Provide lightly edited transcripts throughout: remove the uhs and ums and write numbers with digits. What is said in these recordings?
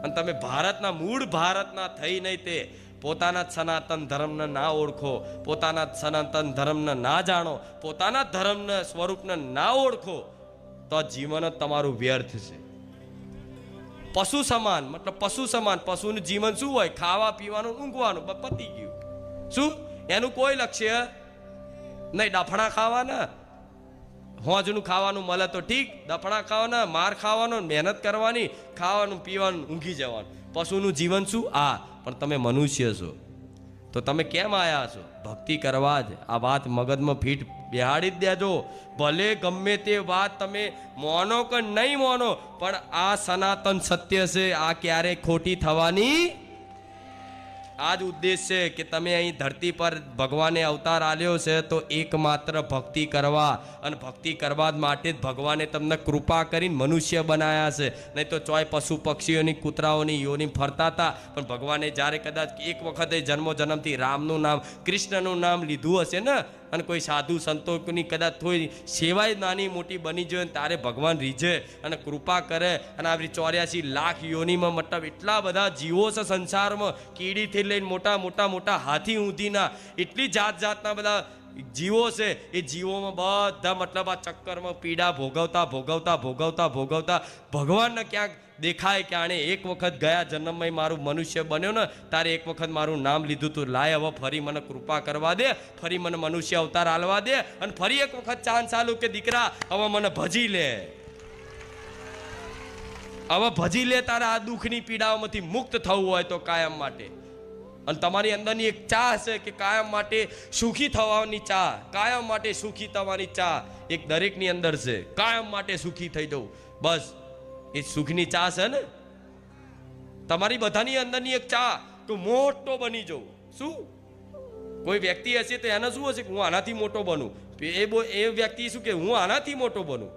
અને તમે ભારતના મૂળ ભારતના થઈ નહીં તે પોતાના જ સનાતન ધર્મને ના ઓળખો, પોતાના જ સનાતન ધર્મને ના જાણો, પોતાના ધર્મને સ્વરૂપને ના ઓળખો, તો જીવન જ તમારું વ્યર્થ છે. પશુ સમાન, મતલબ પશુ સમાન. પશુનું જીવન શું હોય? ખાવા પીવાનું, ઊંઘવાનું, પતી ગયું. શું એનું કોઈ લક્ષ્ય નહીં? ડફણા ખાવાના, હોજનું ખાવાનું મળે તો ઠીક, ડફણા ખાવાના, માર ખાવાનો, મહેનત કરવાની, ખાવાનું પીવાનું, ઊંઘી જવાનું. પશુનું જીવન શું? આ. પણ તમે મનુષ્ય છો તો તમે કેમ આવ્યા છો? ભક્તિ કરવા જ. આ વાત મગજમાં ફીટ બેહાડી જ દેજો. ભલે ગમે તે વાત તમે માનો કે નહીં માનો, પણ આ સનાતન સત્ય છે, આ ક્યારેય ખોટી થવાની. આ જ ઉદ્દેશ છે કે તમે અહીં ધરતી પર ભગવાને અવતાર આલ્યો છે તો એકમાત્ર ભક્તિ કરવા, અને ભક્તિ કરવા માટે જ ભગવાને તમને કૃપા કરીને મનુષ્ય બનાવ્યા છે. નહીં તો ચોય પશુ પક્ષીઓની, કૂતરાઓની યોની ફરતા હતા. પણ ભગવાને જ્યારે કદાચ એક વખતે જન્મથી રામનું નામ, કૃષ્ણનું નામ લીધું હશે ને, અને કોઈ સાધુ સંતોની કદાચ થોડી સેવાય નાની મોટી બની જાય ને, તારે ભગવાન રીઝે અને કૃપા કરે. અને આવી 84 લાખ યોનીમાં, મતલબ એટલા બધા જીવો છે સંસારમાં, કીડીથી લઈને મોટા મોટા મોટા હાથી ઊંધીના, એટલી જાત જાતના બધા જીવો છે. એ જીવોમાં બધા મતલબ આ ચક્કરમાં પીડા ભોગવતા ભોગવતા ભોગવતા ભોગવતા ભગવાનને ક્યાંક દેખાય કે આણે એક વખત ગયા જન્મમાં મારું મનુષ્ય બન્યો ને, તારે એક વખત મારું નામ લીધું તું, લાય હવે ફરી મને કૃપા કરવા દે, ફરી મને મનુષ્ય અવતાર આલવા દે, અને ફરી એક વખત ચાન્સ આલું કે દીકરા હવે મને ભજી લે, હવે ભજી લે, તારે આ દુઃખની પીડાઓમાંથી મુક્ત થવું હોય તો કાયમ માટે. અને તમારી અંદરની એક ચાહ છે કે કાયમ માટે સુખી થવાની ચાહ, કાયમ માટે સુખી થવાની ચાહ એક દરેકની અંદર છે. કાયમ માટે સુખી થઈ જવું, બસ એ સુખની ચાહ છે ને તમારી બધાની અંદરની એક ચાહ કે મોટો બની જવું. શું કોઈ વ્યક્તિ હશે તો એને શું હશે કે હું આનાથી મોટો બનું? એ વ્યક્તિ શું કે હું આનાથી મોટો બનું,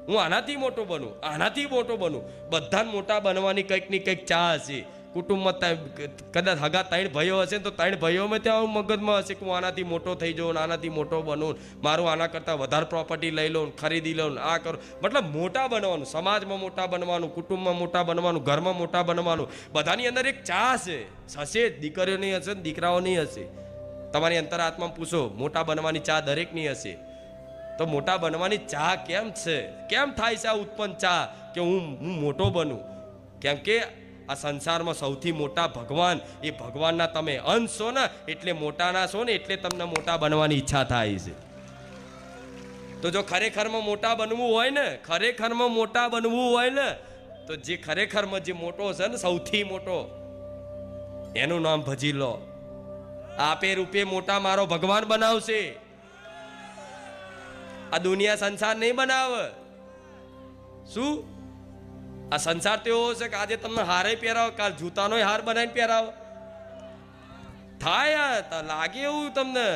હું આનાથી મોટો બનું, આનાથી મોટો બનું. બધાને મોટા બનવાની કંઈક ની કંઈક ચાહ હશે. કુટુંબમાં કદાચ હગા 3 ભાઈઓ હશે તો 3 ભાઈઓમાં ત્યાં મગજમાં હશે કે હું આનાથી મોટો થઈ જાઉં, આનાથી મોટો બનું, મારું આના કરતાં વધારે પ્રોપર્ટી લઈ લઉં, ખરીદી લઉં, આ કરું. મતલબ મોટા બનવાનું, સમાજમાં મોટા બનવાનું, કુટુંબમાં મોટા બનવાનું, ઘરમાં મોટા બનવાનું. બધાની અંદર એક ચાહ છે. હશે દીકરીઓની હશે, દીકરાઓની હશે. તમારી અંતરાત્મામાં પૂછો, મોટા બનવાની ચાહ દરેકની હશે. તો મોટા બનવાની ચાહ કેમ છે? કેમ થાય છે આ ઉત્પન્ન ચાહ કે હું મોટો બનું? કેમ કે આ સંસારમાં સૌથી મોટા ભગવાન, એ ભગવાનના તમે અંશ છો ને, એટલે મોટાના છો ને, એટલે તમને મોટા બનવાની ઈચ્છા થાય છે. તો જો ખરેખરમાં મોટા બનવું હોય ને, ખરેખરમાં મોટા બનવું હોય ને, તો જે ખરેખરમાં જે મોટો છે ને, સૌથી મોટો, એનું નામ ભજી લો. આપે રૂપે મોટા મારો ભગવાન બનાવશે. આ દુનિયા સંસાર નહીં બનાવે. શું આ સંસાર તો એવો છે કે આજે તમને હારે પહેરાવો, કાલ જૂતાનો હાર બનાવીને પહેરાવો. થાય લાગે એવું તમને?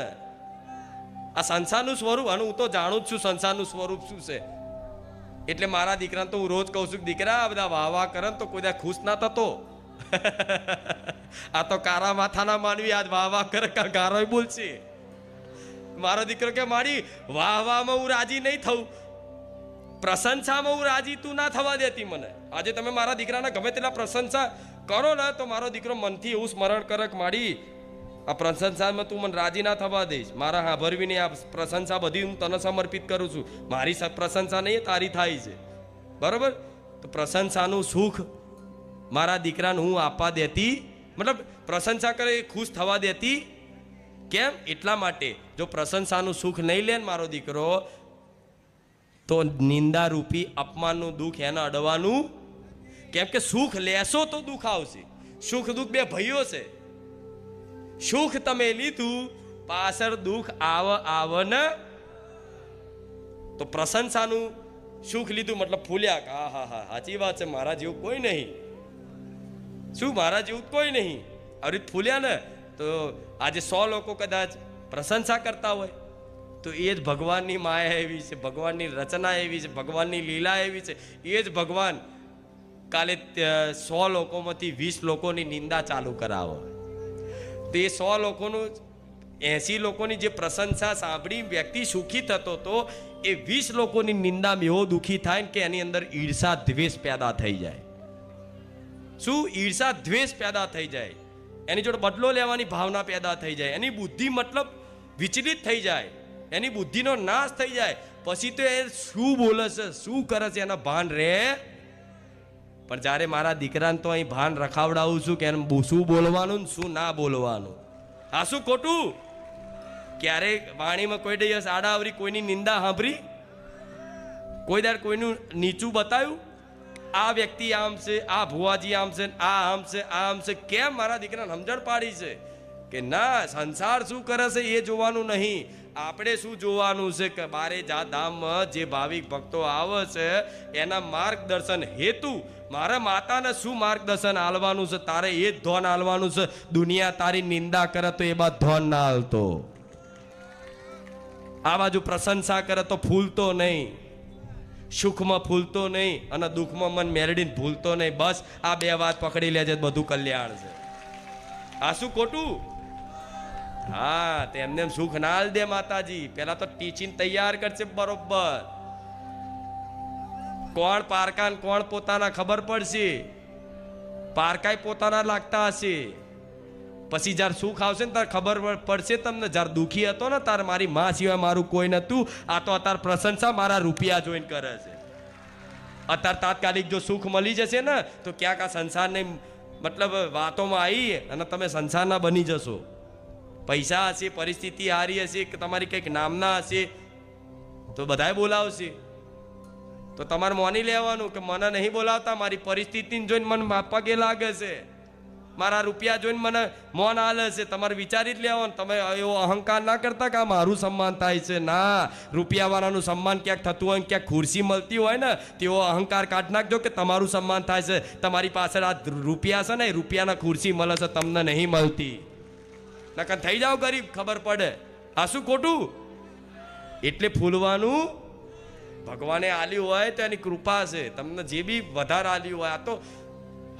આ સંસારનું સ્વરૂપ, અને હું તો જાણું જ છું સંસારનું સ્વરૂપ શું છે. એટલે મારા દીકરાને તો હું રોજ કહું છું કે દીકરા આ બધા વાહ વાહ કરે તો કોઈ ખુશ ના થતો. આ તો કારા માથાના માનવી આજ વાહ વાહ કરે ગારો બોલશે. મારો દીકરો કે મારી વાહ વાહમાં હું રાજી નહીં થઉં, પ્રશંસામાં હું રાજી તું ના થવા દેતી મને. આજે તમે મારા દીકરાના ગમે તેટલા પ્રશંસા કરો ને તો મારો દીકરો મનથી એવું સ્મરણ કરે કે મારી આ પ્રશંસામાં તું મને રાજી ના થવા દઈશ. મારા હાભરવીને આ પ્રશંસા બધી હું તને સમર્પિત કરું છું. મારી પ્રશંસા નહીં, તારી થાય છે. બરોબર? તો પ્રશંસાનું સુખ મારા દીકરાને હું આપવા દેતી, મતલબ પ્રશંસા કરે એ ખુશ થવા દેતી. કેમ? એટલા માટે જો પ્રશંસાનું સુખ નહીં લે ને મારો દીકરો, તો નિંદા રૂપી અપમાનનું દુઃખ એને અડવાનું. કેમ કે સુખ લેશો તો દુઃખ આવશે. સુખ દુઃખ બે ભાઈઓ છે. સુખ તમે લીધું, પાછળ દુઃખ આવ ને. તો પ્રશંસાનું સુખ લીધું મતલબ ફૂલ્યા. હા હા હા, સાચી વાત છે, મારા જેવું કોઈ નહીં. શું મારા જેવું કોઈ નહીં? આવી રીતે ફૂલ્યા ને તો આજે 100 લોકો કદાચ પ્રશંસા કરતા હોય તો એ જ ભગવાનની માયા એવી છે, ભગવાનની રચના એવી છે, ભગવાનની લીલા એવી છે. એ જ ભગવાન કાલે 100 લોકોમાંથી 20 લોકોની નિંદા ચાલુ કરાવો. તો એ 100 લોકોનું 80 લોકોની જે પ્રશંસા સાંભળી વ્યક્તિ સુખી થતો હતો, એ 20 લોકોની નિંદામાં એવો દુઃખી થાય કે એની અંદર ઈર્ષા દ્વેષ પેદા થઈ જાય. શું ઈર્ષા દ્વેષ પેદા થઈ જાય, એની જોડે બદલો લેવાની ભાવના પેદા થઈ જાય, એની બુદ્ધિ મતલબ વિચલિત થઈ જાય, એની બુદ્ધિનો નાશ થઈ જાય. પછી તો એ શું બોલે છે, શું કરે છે એના ભાન રહે. પણ જ્યારે મારા દીકરાને તો અહીં ભાન રખાવડાવું છું કે એને શું બોલવાનું ને શું ના બોલવાનું. આ શું ખોટું? ક્યારે વાણીમાં કોઈ દિવસ આડાવરી કોઈની નિંદા સાંભળી? કોઈ દર કોઈનું નીચું બતાવ્યું? આ વ્યક્તિ આમ છે, આ ભુવાજી આમ છે, આ આમ છે, આ આમ છે. કેમ મારા દીકરાને સમજણ પાડી છે કે ના, સંસાર શું કરે છે એ જોવાનું નહીં, આપણે શું જોવાનું છે કે બારે જા ધામમાં જે ભાવિક ભક્તો આવે છે એના માર્ગદર્શન હેતુ મારા માતાને શું માર્ગદર્શન આલવાનું છે, તારે એ જ ધોન આલવાનું છે. દુનિયા તારી નિંદા કરે તો એ બાદ ધોન ના આલતો, આ બાજુ પ્રશંસા કરે તો ફૂલતો નહીં, સુખમાં ફૂલતો નહીં અને દુઃખમાં મન મેરડીને ભૂલતો નહીં. બસ આ બે વાત પકડી લેજે, બધું કલ્યાણ છે. આ શું ખોટું? હા, તેમને સુખ ના આલ દે માતાજી, પેલા તો ટીચીને તૈયાર કરશે બરોબર. કોણ પારકા કોણ પોતાના ખબર પડશે. પારકાય પોતાના લાગતા હશે, પછી જયારે સુખ આવશે ને ત્યારે ખબર પડશે તમને. જયારે દુખી હતો ને તારે મારી માં સિવાય મારું કોઈ નતું, આ તો અત્યારે પ્રશંસા મારા રૂપિયા જોઈને કરે છે. અત્યારે તાત્કાલિક જો સુખ મળી જશે ને તો ક્યાંક આ સંસારની મતલબ વાતોમાં આવી અને તમે સંસારના બની જશો. પૈસા હશે, પરિસ્થિતિ હારી હશે, કે તમારી કંઈક નામના હશે તો બધાય બોલાવશે. તો તમારે માની લેવાનું કે મને નહીં બોલાવતા, મારી પરિસ્થિતિને જોઈને મને પગે લાગે છે, મારા રૂપિયા જોઈને મને મોન હાલે છે. તમારે વિચારી જ લેવાનું. તમે એવો અહંકાર ના કરતા કે આ મારું સન્માન થાય છે. ના, રૂપિયાવાળાનું સન્માન ક્યાંક થતું હોય, ક્યાંક ખુરશી મળતી હોય ને, તેવો અહંકાર કાઢી નાખજો કે તમારું સન્માન થાય છે. તમારી પાછળ આ રૂપિયા છે ને, એ રૂપિયાના ખુરશી મળે છે, તમને નહીં મળતી. નકર થઈ જાઓ ગરીબ, ખબર પડે. આ શું ખોટું? એટલે ફૂલવાનું ભગવાને આલ્યું હોય તો એની કૃપા છે. તમને જે બી વધારે આલ્યું હોય, આ તો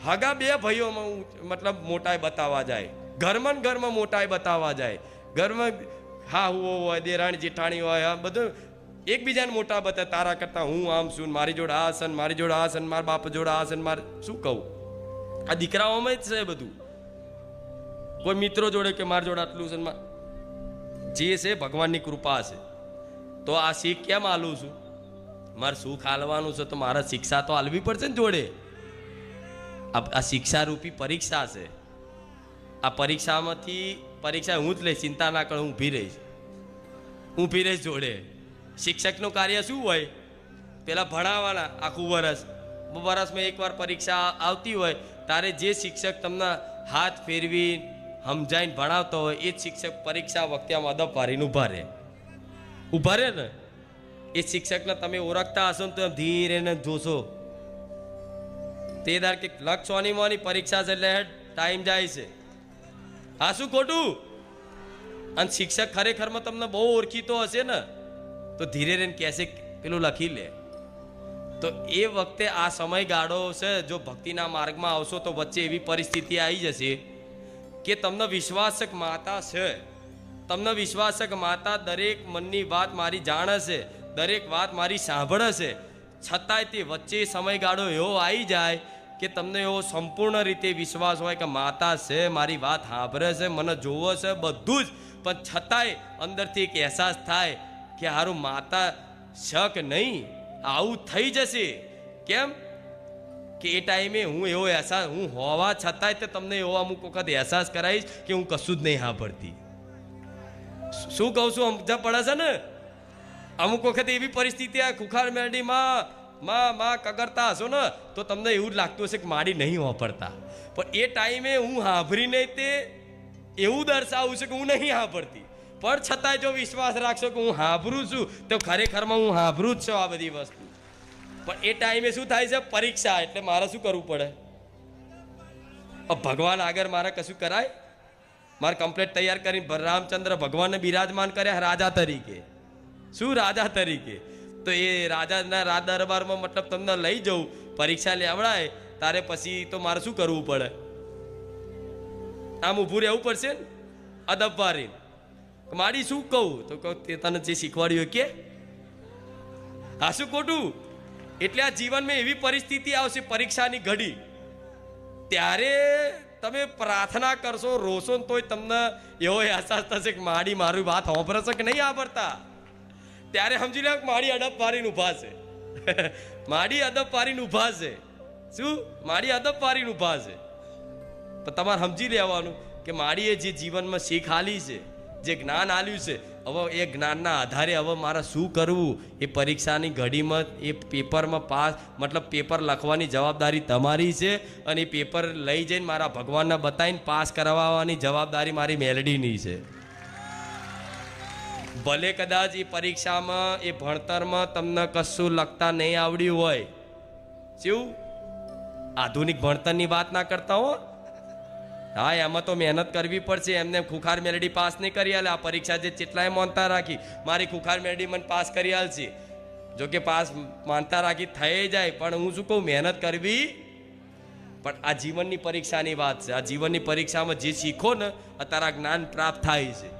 હગા બે ભાઈઓમાં મતલબ મોટાઈ બતાવવા જાય, ઘરમાં ને ઘરમાં મોટાઈ બતાવવા જાય. ઘરમાં હાહુઓ હોય, દેરાણી જેઠાણી હોય, બધું એકબીજાને મોટા બતાવે. તારા કરતા હું આમ છું, મારી જોડે આ છે, મારી જોડે આ છે, મારા બાપ જોડે આ છે. મારે શું કહું, આ દીકરાઓમાં જ છે બધું. કોઈ મિત્રો જોડે કે મારા જોડે આટલું છે. જે છે ભગવાનની કૃપા છે. તો આ શીખ કેમ આલું છું? મારે સુખ હાલવાનું છે તો મારે શિક્ષા તો હાલવી પડશે ને જોડે. આ શિક્ષા રૂપી પરીક્ષા છે. આ પરીક્ષામાંથી પરીક્ષા હું જ લઈશ, ચિંતા ના કર, હું ઊભી રહીશ જોડે. શિક્ષકનું કાર્ય શું હોય? પેલા ભણાવવાના આખું વર્ષમાં એકવાર પરીક્ષા આવતી હોય ત્યારે જે શિક્ષક તમને હાથ ફેરવી સમજાઈને ભણાવતો હોય એ જ શિક્ષક પરીક્ષા વખતે આમ અદબ વારીને ઊભા રહે ને. એ શિક્ષકને તમે ઓળખતા હશો ને તો ધીરે ને જોશો. તે દાર કે લક્ષ મોની પરીક્ષા છે એટલે ટાઈમ જાય છે. આ શું ખોટું? અને શિક્ષક ખરેખરમાં તમને બહુ ઓળખીતો હશે ને તો ધીરે રહીને કહેશે પેલું લખી લે. તો એ વખતે આ સમયગાળો છે, જો ભક્તિના માર્ગમાં આવશો તો વચ્ચે એવી પરિસ્થિતિ આવી જશે કે તમને વિશ્વાસ છે કે માતા છે, તમને વિશ્વાસ છે કે માતા દરેક મનની વાત મારી જાણે છે, દરેક વાત મારી સાંભળે છે. છતાંય તે વચ્ચે સમયગાળો એવો આવી જાય કે તમને એવો સંપૂર્ણ રીતે વિશ્વાસ હોય કે માતા છે, મારી વાત સાંભળે છે, મને જોવો છે, બધું જ. પણ છતાંય અંદરથી એક અહેસાસ થાય કે હારું માતા છે કે નહીં, આવું થઈ જશે. કેમ કે એ ટાઈમે હું એવો અહેસાસ, હું હોવા છતાંય તે તમને એવો અમુક વખત અહેસાસ કરાવીશ કે હું કશું જ નહીં સાંભળતી. શું કહું છું સમજ પડે છે ને? અમુક વખત એવી પરિસ્થિતિ આ ખુખાર મેરડીમાં માં કગરતા હશો ને તો તમને એવું જ લાગતું હશે કે મારી નહીં વાપરતા. પણ એ ટાઈમે હું સાંભળીને તે એવું દર્શાવું છે કે હું નહીં સાંભળતી. પણ છતાંય જો વિશ્વાસ રાખશો કે હું સાંભળું છું તો ખરેખરમાં હું સાંભળું જ છું આ બધી વસ્તુ. પણ એ ટાઈમે શું થાય છે? પરીક્ષા. એટલે મારે શું કરવું પડે? ભગવાન આગળ મારે કશું કરાય? મારે કમ્પ્લેટ તૈયાર કરીને રામચંદ્ર ભગવાનને બિરાજમાન કર્યા રાજા તરીકે. શું રાજા તરીકે? તો એ રાજાના રાજ દરબારમાં મતલબ તમને લઈ જવું, પરીક્ષા લેવડાય, તારે પછી તો મારે શું કરવું પડે? આમ ઊભું રહેવું પડશે ને અદબ વારી. મારી શું કહું તો કહું તે તને જે શીખવાડ્યું કે હા શું ખોટું? એટલે આ જીવનમાં એવી પરિસ્થિતિ આવશે, પરીક્ષાની ઘડી, ત્યારે તમે પ્રાર્થના કરશો, રોશો ને તોય તમને એવો અહેસાસ થશે કે માડી મારી વાત સાંભળશે કે નહીં સાંભળતા. ત્યારે સમજી લો કે માડી અડપ પાડીને ઊભા છે. માડી અદબ પાડીને ઊભા છે. શું? માડી અદબ પાડીને ઊભા છે. તો તમારે સમજી લેવાનું કે માડીએ જે જીવનમાં શીખ આલી છે, જે જ્ઞાન આલ્યું છે, હવે એ જ્ઞાનના આધારે હવે મારે શું કરવું એ પરીક્ષાની ઘડીમાં એ પેપરમાં પાસ મતલબ પેપર લખવાની જવાબદારી તમારી છે. અને એ પેપર લઈ જઈને મારા ભગવાનને બતાવીને પાસ કરાવવાની જવાબદારી મારી મેલડીની છે. ભલે કદાચ એ પરીક્ષામાં એ ભણતરમાં તમને કશું લખતા નહીં આવડ્યું હોય, શું આધુનિક ભણતરની વાત ના કરતા હો. હા, એમાં તો મહેનત કરવી પડશે. એમને ખુખાર મેલડી પાસ નહીં કરી આલે. આ પરીક્ષા જે કેટલાય માનતા રાખી મારી ખુખાર મેલડી મને પાસ કરી આલશે. જો કે પાસ માનતા રાખી થઈ જાય, પણ હું શું કહું, મહેનત કરવી. પણ આ જીવનની પરીક્ષાની વાત છે. આ જીવનની પરીક્ષામાં જે શીખો ને અત્યારે આ જ્ઞાન પ્રાપ્ત થાય છે.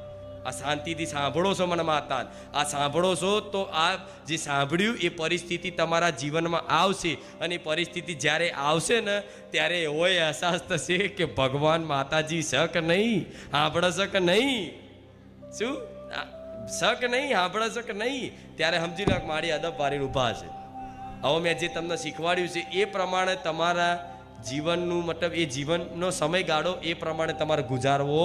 આ શાંતિથી સાંભળો છો મને માતા, આ સાંભળો છો તો આ જે સાંભળ્યું એ પરિસ્થિતિ તમારા જીવનમાં આવશે. અને એ પરિસ્થિતિ જ્યારે આવશે ને ત્યારે એવો અહેસાસ થશે કે ભગવાન માતાજી છે કે નહીં, સાંભળે છે કે નહીં, શું છે કે નહીં, સાંભળે છે કે નહીં. ત્યારે સમજી લો કે મારી અદબ વારીને ઊભા છે. હવે મેં જે તમને શીખવાડ્યું છે એ પ્રમાણે તમારા જીવનનું મતલબ એ જીવનનો સમયગાળો એ પ્રમાણે તમારે ગુજારવો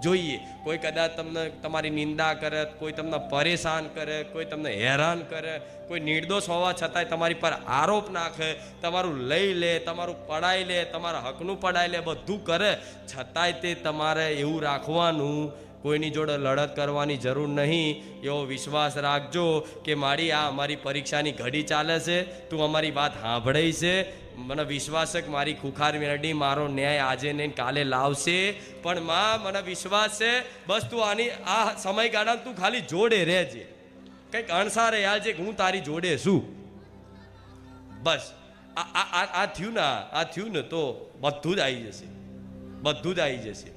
જોઈએ. કોઈ કદાચ તમને તમારી નિંદા કરે, કોઈ તમને પરેશાન કરે, કોઈ તમને હેરાન કરે, કોઈ નિર્દોષ હોવા છતાંય તમારી પર આરોપ નાખે, તમારું લઈ લે, તમારું પડાઈ લે, તમારા હકનું પડાઈ લે, બધું કરે, છતાંય તે તમારે એવું રાખવાનું કોઈની જોડે લડત કરવાની જરૂર નહીં. એવો વિશ્વાસ રાખજો કે મારી આ અમારી પરીક્ષાની ઘડી ચાલે છે, તું અમારી વાત સાંભળે છે. મને વિશ્વાસ છે કે મારી ખુખાર મેલડી મારો ન્યાય આજે ને કાલે લાવશે. પણ માં મને વિશ્વાસ છે, બસ તું આની આ સમયગાળા તું ખાલી જોડે રહેજે, કંઈક અણસારે આવજે કે હું તારી જોડે છું. બસ આ થયું ને, આ થયું ને તો બધું જ આવી જશે, બધું જ આવી જશે.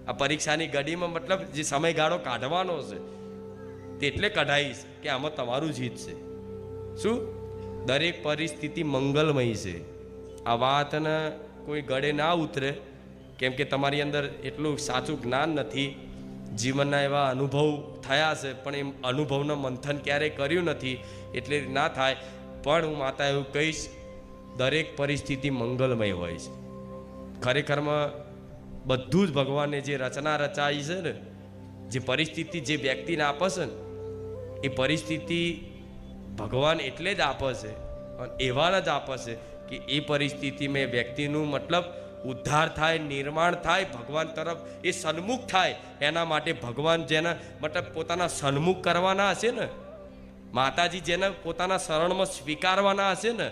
આ પરીક્ષાની ઘડીમાં મતલબ જે સમયગાળો કાઢવાનો છે તેટલે કઢાઈશ કે આમાં તમારું જીત છે. શું? દરેક પરિસ્થિતિ મંગલમય છે. આ વાતને કોઈ ગળે ના ઉતરે, કેમ કે તમારી અંદર એટલું સાચું જ્ઞાન નથી. જીવનના એવા અનુભવ થયા છે પણ એ અનુભવનું મંથન ક્યારેય કર્યું નથી, એટલે ના થાય. પણ હું માતા એવું કહીશ, દરેક પરિસ્થિતિ મંગલમય હોય છે. ખરેખરમાં બધું જ ભગવાને જે રચના રચાઈ છે ને, જે પરિસ્થિતિ જે વ્યક્તિને આપે છે ને, એ પરિસ્થિતિ ભગવાન એટલે જ આપે છે અને એવા જ આપે છે કે એ પરિસ્થિતિમાં વ્યક્તિનું મતલબ ઉદ્ધાર થાય, નિર્માણ થાય, ભગવાન તરફ એ સન્મુખ થાય. એના માટે ભગવાન જેને મતલબ પોતાના સન્મુખ કરવાના હશે ને, માતાજી જેને પોતાના શરણમાં સ્વીકારવાના હશે ને,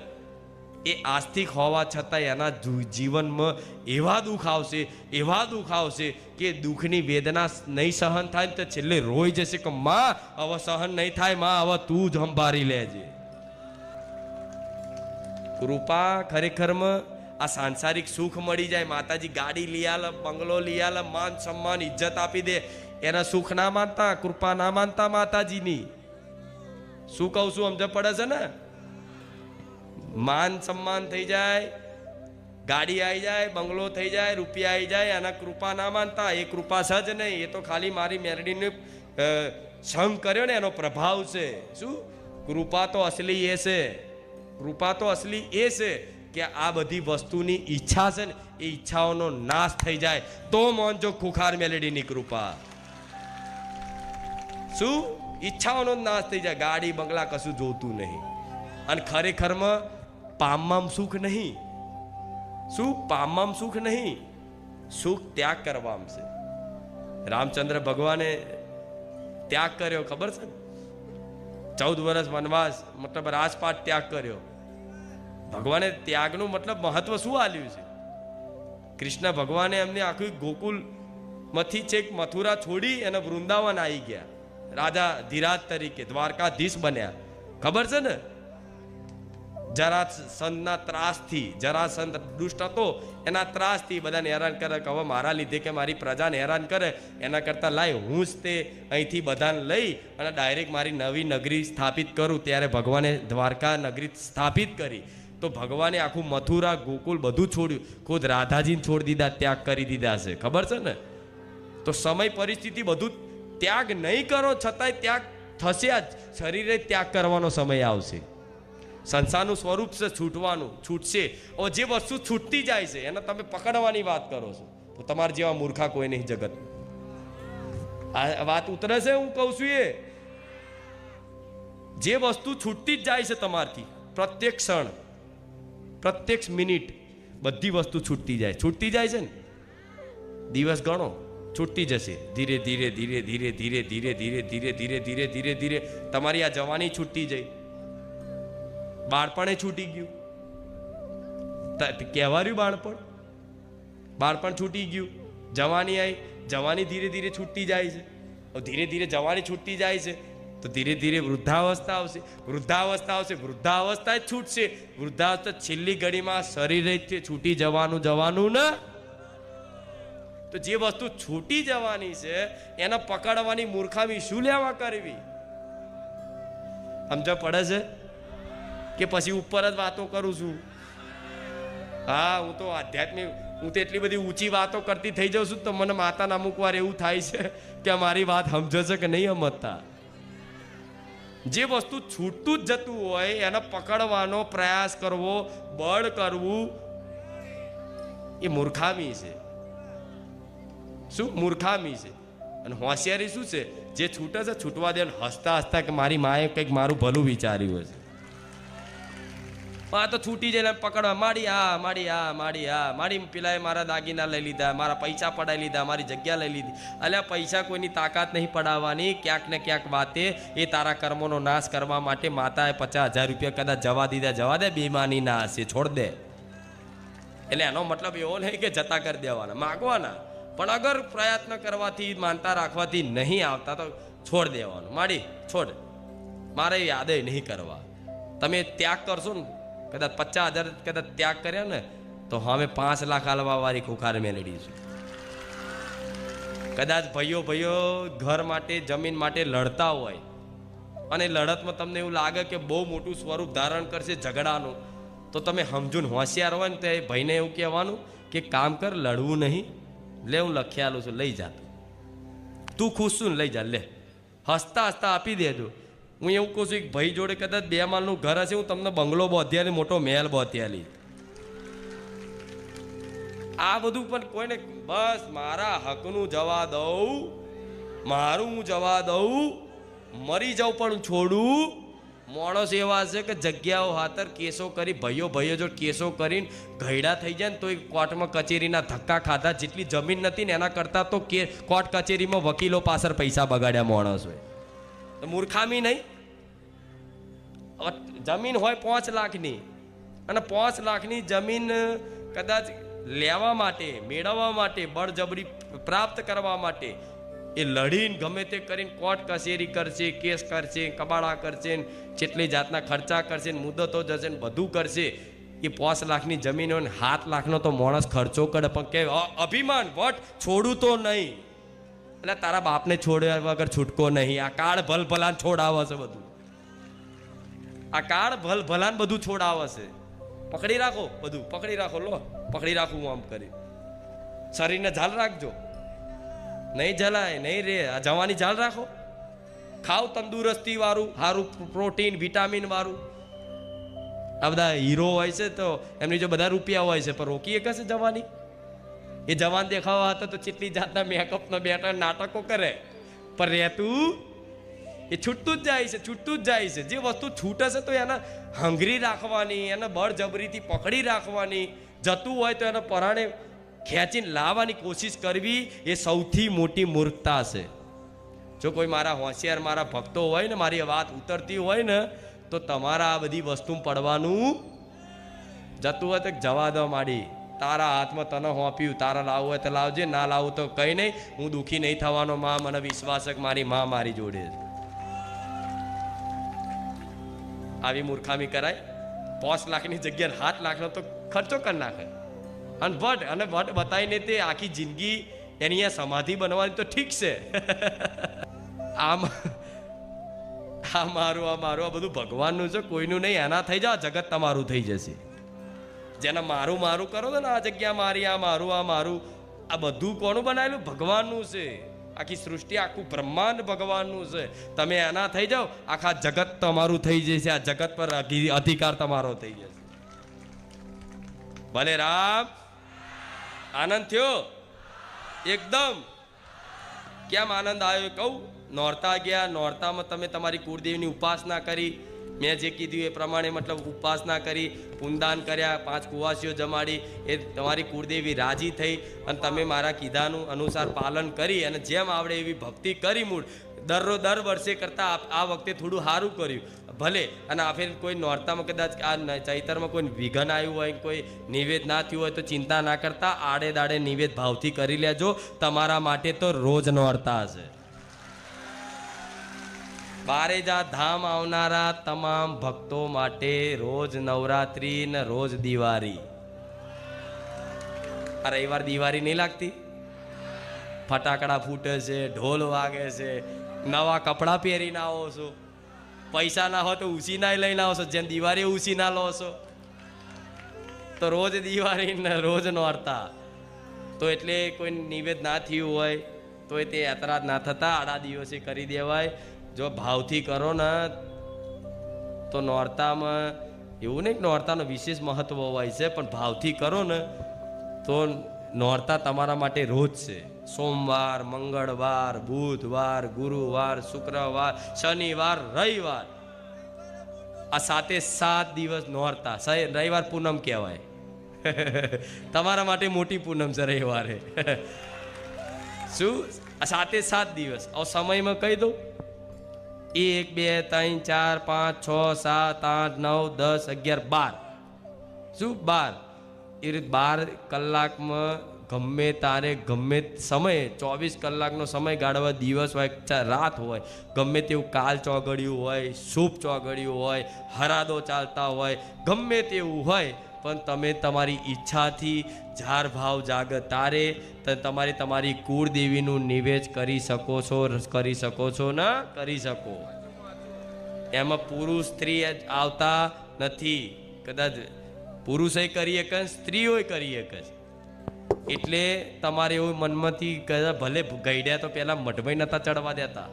એ આસ્તિક હોવા છતાં એના જીવનમાં એવા દુઃખ આવશે, એવા દુઃખ આવશે કે દુઃખની વેદના નહીં સહન થાય ને તો છેલ્લે રોઈ જશે કે માં હવે સહન નહીં થાય, માં હવે તું જ સંભાળી લેજે. કૃપા ખરેખરમાં આ સાંસારિક સુખ મળી જાય, માતાજી ગાડી લઈ આલે, બંગલો લઈ આલે, માન સન્માન ઇજ્જત આપી દે, એના સુખ ના માનતા, કૃપા ના માનતા માતાજીની. શું કહું છું સમજ પડે છે ને? માન સન્માન થઈ જાય, ગાડી આવી જાય, બંગલો થઈ જાય, રૂપિયા આવી જાય, એના કૃપા ના માનતા. એ કૃપા સજ નહીં, એ તો ખાલી મારી મેરડીને સંગ કર્યો ને એનો પ્રભાવ છે. શું? કૃપા તો અસલી એ છે, કૃપા તો અસલી એ છે કે આ બધી વસ્તુની ઈચ્છા છે ને એ ઈચ્છાઓનો નાશ થઈ જાય તો મોનજો ખુખાર મેલેડીની કૃપા. શું? ઈચ્છાઓનો નાશ થઈ જાય, ગાડી બંગલા કશું જોતું નહીં. અને ખરેખરમાં પામમાં સુખ નહીં. શું? પામમાં સુખ નહીં, સુખ ત્યાગ કરવામાં છે. રામચંદ્ર ભગવાને ત્યાગ કર્યો ખબર છે? 14 વર્ષ વનવાસ મતલબ રાજપાટ ત્યાગ કર્યો. ભગવાને ત્યાગનું મતલબ મહત્વ શું આલ્યું છે? કૃષ્ણ ભગવાને એમને આખું ગોકુલ માંથી છેક મથુરા છોડી અને વૃંદાવન આવી ગયા, રાજા ધીરાજ તરીકે દ્વારકાધીશ બન્યા. ખબર છે ને? જરાસંધના ત્રાસથી, જરાસંધ દુષ્ટ હતો એના ત્રાસથી બધાને હેરાન કરે કે હવે મારા લીધે કે મારી પ્રજાને હેરાન કરે એના કરતાં લાય હું જ તે અહીંથી બધાને લઈ અને ડાયરેક્ટ મારી નવી નગરી સ્થાપિત કરું. ત્યારે ભગવાને દ્વારકા નગરી સ્થાપિત કરી. તો તો ભગવાને આખું મથુરા ગોકુલ બધું છોડ્યું, ખુદ રાધાજીને છોડી દીધા, ત્યાગ કરી દીધા છે, ખબર છે ને? તો સમય પરિસ્થિતિ બધું ત્યાગ નહીં કરો છતાંય ત્યાગ થશે. આ શરીરે ત્યાગ કરવાનો સમય આવશે. સંસારનું સ્વરૂપ છે છૂટવાનું, છૂટશે. હવે જે વસ્તુ છૂટતી જાય છે એને તમે પકડવાની વાત કરો છો, તો તમારા જેવા મૂર્ખા કોઈ નહીં જગત. આ વાત ઉતરે છે હું કહું છું એ. જે વસ્તુ છૂટતી જ જાય છે તમારથી, પ્રત્યેક ક્ષણ, પ્રત્યેક મિનિટ બધી વસ્તુ છૂટતી જાય, છૂટતી જાય છે ને. દિવસ ગણો, છૂટતી જશે ધીરે ધીરે ધીરે ધીરે ધીરે ધીરે ધીરે ધીરે ધીરે ધીરે ધીરે ધીરે. તમારી આ જવાની છૂટતી જઈ, બાળપણે છૂટી ગયું, કહેવાયું બાળપણ, બાળપણ છૂટી ગયું. જવાની આવી, જવાની ધીરે ધીરે છૂટતી જાય છે. ધીરે ધીરે જવાની છૂટતી જાય છે તો ધીરે ધીરે વૃદ્ધાવસ્થા આવશે, વૃદ્ધાવસ્થા આવશે, વૃદ્ધાવસ્થા જ છૂટશે. વૃદ્ધાવસ્થા છેલ્લી ઘડીમાં શરીર છૂટી જવાનું ને. તો જે વસ્તુ છૂટી જવાની છે એને પકડવાની મૂર્ખામી શું લેવા કરવી? સમજ પડે છે કે પછી ઉપર જ વાતો કરું છું? હા, હું તો આધ્યાત્મિક, હું તો એટલી બધી ઊંચી વાતો કરતી થઈ જાઉં છું તો મને માતાના અમુક વાર એવું થાય છે કે મારી વાત સમજે છે કે નહીં સમજતા. જે વસ્તુ છૂટતું જ જતું હોય એને પકડવાનો પ્રયાસ કરવો, બળ કરવું, એ મૂર્ખામી છે. શું મૂર્ખામી છે? અને હોશિયારી શું છે? જે છૂટે છે છૂટવા દે, હસતા હસતા કે મારી માએ કંઈક મારું ભલું વિચાર્યું હશે. આ તો છૂટી જાય પકડવા માડી, આ માડી, આ માડી, આ માડી, પેલાએ મારા દાગીના લઈ લીધા, મારા પૈસા પડાવી લીધા, મારી જગ્યા લઈ લીધી. અલ્યા પૈસા કોઈની તાકાત નહીં પડાવવાની. ક્યાંક ને ક્યાંક વાતે એ તારા કર્મોનો નાશ કરવા માટે માતાએ 50,000 રૂપિયા કદાચ જવા દીધા, જવા દે, બેમાની ના હશે, છોડ દે. એટલે એનો મતલબ એવો નહીં કે જતા કરી દેવાના, માગવાના, પણ અગર પ્રયત્ન કરવાથી, માનતા રાખવાથી નહીં આવતા તો છોડ દેવાનું. માડી છોડ, મારે યાદ નહીં કરવા. તમે ત્યાગ કરશો ને, કદાચ 50,000 કદાચ ત્યાગ કર્યા ને તો હવે 5 લાખ આલવા વાળી ખુખાર મેળવી છે. કદાચ ભાઈઓ ઘર માટે, જમીન માટે લડતા હોય અને લડતમાં તમને એવું લાગે કે બહુ મોટું સ્વરૂપ ધારણ કરશે ઝઘડાનું, તો તમે સમજૂન હોશિયાર હોય ને તો એ ભાઈને એવું કહેવાનું કે કામ કર, લડવું નહીં, લે હું લખી છું, લઈ જા, તું ખુશ છું ને લઈ જા, લે. હસતા હસતા આપી દેજો. હું એવું કહું છું કે ભાઈ જોડે કદાચ 2 માળનું ઘર હશે, હું તમને બંગલો બોધ્યાલી, મોટો મહેલ બોધ્યાલી. આ બધું પણ કોઈને બસ મારા હકનું જવા દઉં, મારું હું જવા દઉં, મરી જાઉં પણ છોડું. માણસ એવા છે કે જગ્યાઓ હાતર કેસો કરી, ભાઈઓ જો કેસો કરીને ઘયડા થઈ જાય ને તો કોર્ટમાં કચેરીના ધક્કા ખાધા. જેટલી જમીન નથી ને એના કરતાં તો કોર્ટ કચેરીમાં વકીલો પાછળ પૈસા બગાડ્યા માણસ હોય. મૂર્ખામી નહીં? જમીન હોય 5 લાખની અને 5 લાખની જમીન કદાચ લેવા માટે, મેળવવા માટે, બળજબરી પ્રાપ્ત કરવા માટે એ લડીને ગમે તે કરીને કોર્ટ કચેરી કરશે, કેસ કરશે, કબાડા કરશે, જેટલી જાતના ખર્ચા કરશે, મુદતો જશે ને બધું કરશે. એ 5 લાખની જમીન હોય ને 7 લાખનો તો માણસ ખર્ચો કરે, પણ કે અભિમાન વટ છોડું તો નહીં. એટલે તારા બાપને છોડ્યા વગર છૂટકો નહીં. આ કાળ ભલભલાન છોડાવે છે બધું, આ કાળ ભલભલાન બધું છોડાવે છે. પકડી રાખો, બધું પકડી રાખો, લો પકડી રાખું હું આમ કરી. શરીરને ઝાલ રાખજો, નહીં જલાય નહીં રે. આ જવાની ઝાલ રાખો, ખાવ તંદુરસ્તી વાળું, સારું પ્રોટીન, વિટામિન વાળું. આ બધા હીરો હોય છે તો એમની જો બધા રૂપિયા હોય છે પણ રોકી કશે જવાની. એ જવાન દેખાવા હતા તો કેટલી જાતના મેકઅપના બેટા નાટકો કરે, પણ રહેતું એ છૂટતું જ જાય છે, છૂટતું જ જાય છે. જે વસ્તુ છૂટે છે તો એને હંગરી રાખવાની, એને બળજબરીથી પકડી રાખવાની. જતું હોય તો એને પરાણે ખેંચીને લાવવાની કોશિશ કરવી, એ સૌથી મોટી મૂર્ખતા છે. જો કોઈ મારા હોશિયાર, મારા ભક્તો હોય ને, મારી વાત ઉતરતી હોય ને, તો તમારા આ બધી વસ્તુ પડવાનું જતું હોય તો જવા દો. માડી તારા હાથમાં તને હોંપ્યું, તારા લાવવું હોય તો લાવજે, ના લાવવું તો કંઈ નહીં. હું દુઃખી નહીં થવાનો. માં મને વિશ્વાસ છે કે મારી માં મારી જોડે છે. આવી મૂર્ખામી કરાય? 5 લાખની જગ્યાએ 7 લાખનો તો ખર્ચો કરી નાખે. અને વટ બતાવીને તે આખી જિંદગી એની આ સમાધિ બનવાની તો ઠીક છે. આ મારું આ બધું ભગવાનનું છે, કોઈનું નહીં. એના થઈ જાવ, જગત તમારું થઈ જશે. જેને મારું મારું કરો છો ને, આ જગ્યા મારી, આ મારું, આ મારું, આ બધું કોનું બનાવેલું? ભગવાનનું છે. આખી સૃષ્ટિ, આખું બ્રહ્માંડ ભગવાનનું છે. તમે એના થઈ જાઓ, આખા જગત તમારું થઈ જશે. આ જગત પર અધિકાર તમારો થઈ જશે. ભલે રામ. આનંદ થયો એકદમ? કેમ આનંદ આવ્યો કહું? નોરતા ગયા, નોરતામાં તમે તમારી કુળદેવીની ઉપાસના કરી. મેં જે કીધું એ પ્રમાણે મતલબ ઉપાસના કરી, પુનદાન કર્યા, 5 કુવાસીઓ જમાડી. એ તમારી કુળદેવી રાજી થઈ અને તમે મારા કીધાનું અનુસાર પાલન કરી અને જેમ આવડે એવી ભક્તિ કરી. મૂળ દર વર્ષે કરતાં આ વખતે થોડું સારું કર્યું. ભલે અને આ ફેર કોઈ નોરતામાં કદાચ આ ચૈતરમાં કોઈ વિઘન આવ્યું હોય, કોઈ નિવેદ ના થયું હોય તો ચિંતા ના કરતા, આડે દાડે નિવેદ ભાવથી કરી લેજો. તમારા માટે તો રોજ નોરતા હશે. બારેજા ધામ આવનારા તમામ ભક્તો માટે રોજ નવરાત્રી ને રોજ દિવાળી. આ રવિવાર દિવાળી નહીં લાગતી? ફટાકડા ફૂટે છે, ઢોલ વાગે છે, નવા કપડાં પહેરીને આવો છો. પૈસા ના હોય તો ઉસીના લઈને આવો છો. જેમ દિવાળી ઉસીના લો છો, તો રોજ દિવાળી ને રોજ નોરતા. તો એટલે કોઈ નિવેદ ના થયું હોય તો તે યાત્રા ના થતા આડા દિવસે કરી દેવાય. જો ભાવથી કરો ને તો નોરતામાં એવું નહીં કે નોરતાનું વિશેષ મહત્વ હોય છે, પણ ભાવથી કરો ને તો નોરતા તમારા માટે રોજ છે. સોમવાર, મંગળવાર, બુધવાર, ગુરુવાર, શુક્રવાર, શનિવાર, રવિવાર, આ 7 દિવસ નોરતા. રવિવાર પૂનમ કહેવાય. તમારા માટે મોટી પૂનમ છે રવિવારે. શું? આ 7 દિવસ. હવે સમયમાં કહી દઉં: 1, 2, 3, 4, 5, 6, 7, 8, 9, 10, 11, 12. શું? 12. એ રીતે 12 કલાકમાં ગમે તારે ગમે સમયે 24 કલાકનો સમય ગાળવા. દિવસ હોય, રાત હોય, ગમે તેવું કાલ ચોગડિયું હોય, શુભ ચોગડિયું હોય, હરાદો ચાલતા હોય, ગમે તેવું હોય, પણ તમે તમારી ઈચ્છાથી જાર ભાવ જાગ તારે તમારી કુળદેવીનું નિવેદ કરી શકો છો. કરી શકો છો ને? કરી શકો. એમાં પુરુષ સ્ત્રી આવતા નથી. કદાચ પુરુષે કરી એક, સ્ત્રીઓએ કરી એક જ. એટલે તમારે એવું મનમાંથી ભલે ગઈડ્યા તો પેલા મઢભાઈ નતા ચડવા દેતા.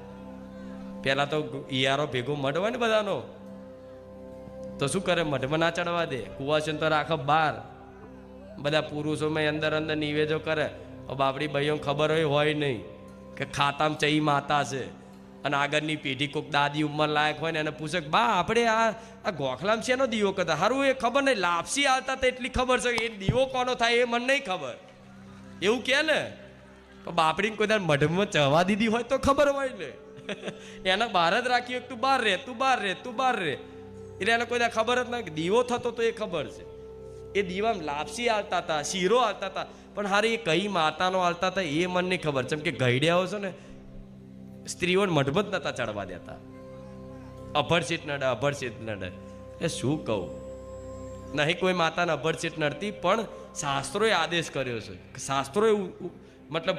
પેલા તો ઈયારો ભેગો મઢ હોય ને બધાનો, તો શું કરે? મઢમાં ના ચડવા દે. કુવાસન તો રાખે બહાર. બધા પુરુષોમાં અંદર નિવેદો કરે. બાપડી ભાઈઓ ખબર હોય નહીં કે ખાતામાં ચઈ માતા છે. અને આગળની પેઢી કોઈક દાદી ઉંમર લાયક હોય ને એને પૂછે, બા આપણે આ ગોખલામાં શેનો દીવો કરતા? સારું એ ખબર નહીં. લાપસી આવતા તો એટલી ખબર છે, એ દીવો કોનો થાય એ મને નહીં ખબર. એવું કે ને બાપડીને કોઈ મઢમાં ચવા દીધી હોય તો ખબર હોય ને. એને બહાર જ રાખી, તું બહાર રે, તું બહાર રે, તું બહાર રે. એટલે એને કોઈ ખબર જ ના. દીવો થતો તો એ ખબર છે. એ દીવામાં લાપસી આવતા હતા, શીરો આવતા હતા, પણ હારી એ કઈ માતાનો આવતા હતા એ મને નહીં ખબર. જેમ કે ગઈડ્યા છો ને, સ્ત્રીઓને મઢમાં જ નતા ચડવા દેતા. અભડસીટ નડે, અભડસીટ નડે. એ શું કહું? નહીં કોઈ માતાને અભડસીટ નડતી, પણ શાસ્ત્રોએ આદેશ કર્યો છે. શાસ્ત્રોએ મતલબ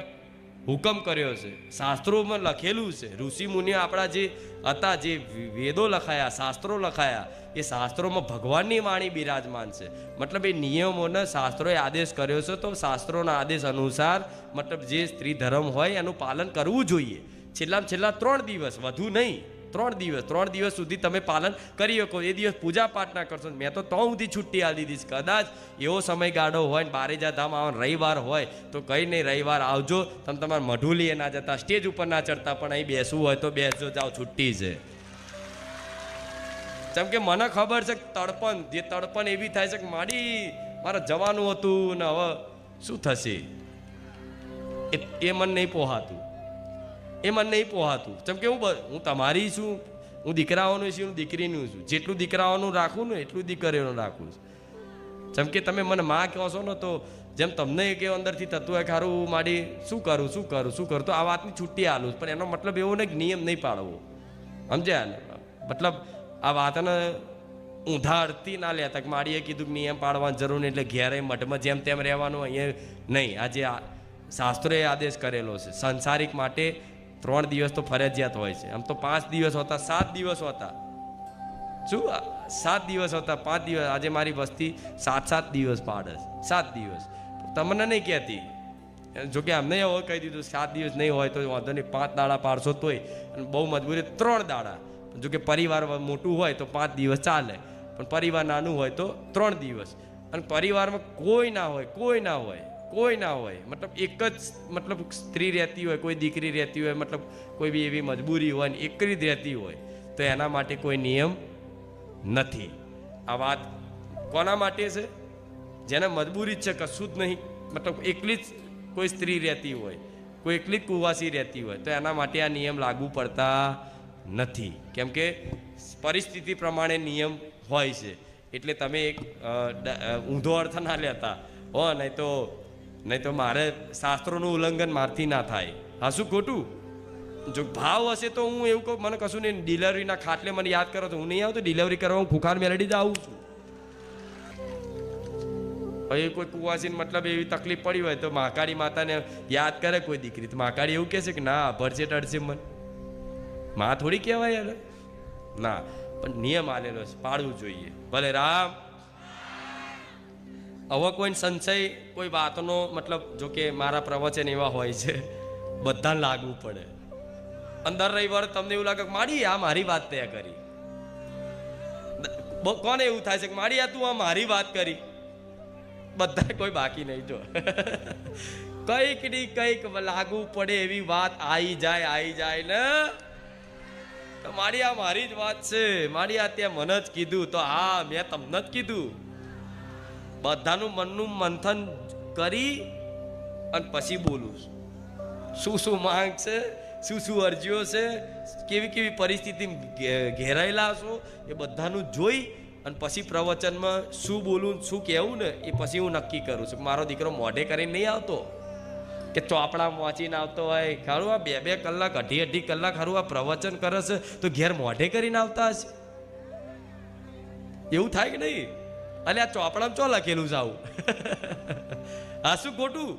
હુકમ કર્યો છે. શાસ્ત્રોમાં લખેલું છે. ઋષિ મુનિઓ આપણા જે હતા, જે વેદો લખાયા, શાસ્ત્રો લખાયા, એ શાસ્ત્રોમાં ભગવાનની વાણી બિરાજમાન છે. મતલબ એ નિયમોને શાસ્ત્રોએ આદેશ કર્યો છે. તો શાસ્ત્રોના આદેશ અનુસાર મતલબ જે સ્ત્રી ધર્મ હોય એનું પાલન કરવું જોઈએ. છેલ્લા 3 દિવસ, વધુ નહીં. 3 દિવસ સુધી તમે પાલન કરી શકો. એ દિવસ પૂજા પાઠ ના કરશો. મેં તો સુધી છુટ્ટી આપી દીધી. કદાચ એવો સમયગાળો હોય ને બારેજા ધામ આવવાનો રવિવાર હોય તો કંઈ નહીં, રવિવાર આવજો. તમે તમારા મઢું લઈએ ના જતા, સ્ટેજ ઉપર ના ચડતા, પણ અહીં બેસવું હોય તો બેસજો. જાઓ, છુટ્ટી છે. જેમ કે મને ખબર છે જે તડપણ એવી થાય છે કે મારે જવાનું હતું ને હવે શું થશે એ મને નહીં પોહાતું. જેમ કે હું તમારી છું, હું દીકરાઓનું છું, હું દીકરીનું છું. જેટલું દીકરાઓનું રાખું ને એટલું દીકરીઓનું રાખું છું. જેમ કે તમે મને માં કહો છો ને, તો જેમ તમને કે અંદરથી થતું હોય ખારું મારી શું કરું તો આ વાતની છુટ્ટી આલું. પણ એનો મતલબ એવો નહીં કે નિયમ નહીં પાળવો. સમજ્યા ને? મતલબ આ વાતને ઊંધા અર્થી ના લેતા કે માડીએ કીધું કે નિયમ પાડવાની જરૂર નહીં એટલે ઘેરે મઠમાં જેમ તેમ રહેવાનું અહીંયા નહીં. આજે શાસ્ત્રોએ આદેશ કરેલો છે. સંસારિક માટે 3 દિવસ તો ફરજિયાત હોય છે. આમ તો 5 દિવસ હોતા, 7 દિવસ હોતા, શું 7 દિવસ હતા, 5 દિવસ, આજે મારી વસ્તી 7 દિવસ પાડે છે, 7 દિવસ. તમને નહીં કહેતી, જોકે અમને હવે કહી દીધું 7 દિવસ નહીં હોય તો વાંધો નહીં, 5 દાડા પાડશો તોય, અને બહુ મજબૂરી 3 દાડા. જોકે પરિવાર મોટું હોય તો 5 દિવસ ચાલે, પણ પરિવાર નાનું હોય તો 3 દિવસ. અને પરિવારમાં કોઈ ના હોય, કોઈ ના હોય, કોઈ ના હોય, મતલબ એક જ મતલબ સ્ત્રી રહેતી હોય, કોઈ દીકરી રહેતી હોય, મતલબ કોઈ બી એવી મજબૂરી હોય ને એકલી જ રહેતી હોય, તો એના માટે કોઈ નિયમ નથી. આ વાત કોના માટે છે? જેને મજબૂરી છે, કશું જ નહીં, મતલબ એકલી જ કોઈ સ્ત્રી રહેતી હોય, કોઈ એકલી જ કુવાસી રહેતી હોય, તો એના માટે આ નિયમ લાગુ પડતા નથી. કેમ કે પરિસ્થિતિ પ્રમાણે નિયમ હોય છે. એટલે તમે એક ઊંધો અર્થ ના લેતા હો, નહીં તો મારે શાસ્ત્રોનું ઉલ્લંઘન મારથી ના થાય. હા, શું ખોટું? જો ભાવ હશે તો હું એવું કહું, મને કશું નહીં, ડિલિવરીના ખાટલે મને યાદ કરો તો હું નહીં આવતો ડિલિવરી કરવા, હું ખુખાર મેલડી જ આવું છું. હવે કોઈ કુવાસીને મતલબ એવી તકલીફ પડી હોય તો મહાકાળી માતાને યાદ કરે કોઈ દીકરી, તો મહાકાળી એવું કહેશે કે ના ભરશે ટળશે મન, માં થોડી કહેવાય યાર. ના, પણ નિયમ આલેલો છે, પાડવું જોઈએ. ભલે રામ. હવે કોઈ સંશય કોઈ વાતનો મતલબ, જો કે મારા પ્રવચન એવા હોય છે બધાને લાગવું પડે. અંદર રવિવાર તમને એવું લાગે કે માડી આ મારી વાત તય કરી, કોને એવું થાય છે કે માડી આ તું આ મારી વાત કરી, બધા કોઈ બાકી નહીં. જો કઈક ની કઈક લાગુ પડે એવી વાત આવી જાય ને, મારી આ મારી જ વાત છે, મારી આ ત્યાં મને જ કીધું, તો હા મેં તમને જ કીધું. બધાનું મનનું મંથન કરી અને પછી બોલું શું શું માંગ છે, શું શું અરજીઓ છે, કેવી કેવી પરિસ્થિતિ ઘેરાયેલા છો, એ બધાનું જોઈ અને પછી પ્રવચનમાં શું બોલું શું કહેવું ને એ પછી હું નક્કી કરું છું. મારો દીકરો મોઢે કરીને નહીં આવતો કે ચોપડા વાંચીને આવતો હોય. ખરું આ 2-2 કલાક, 2.5 કલાક ખરું આ પ્રવચન કરે છે તો ઘેર મોઢે કરીને આવતા હશે? એવું થાય કે નહીં? અલે આ ચોપડામાં ચો લખેલું છે આવું? હા, શું ખોટું?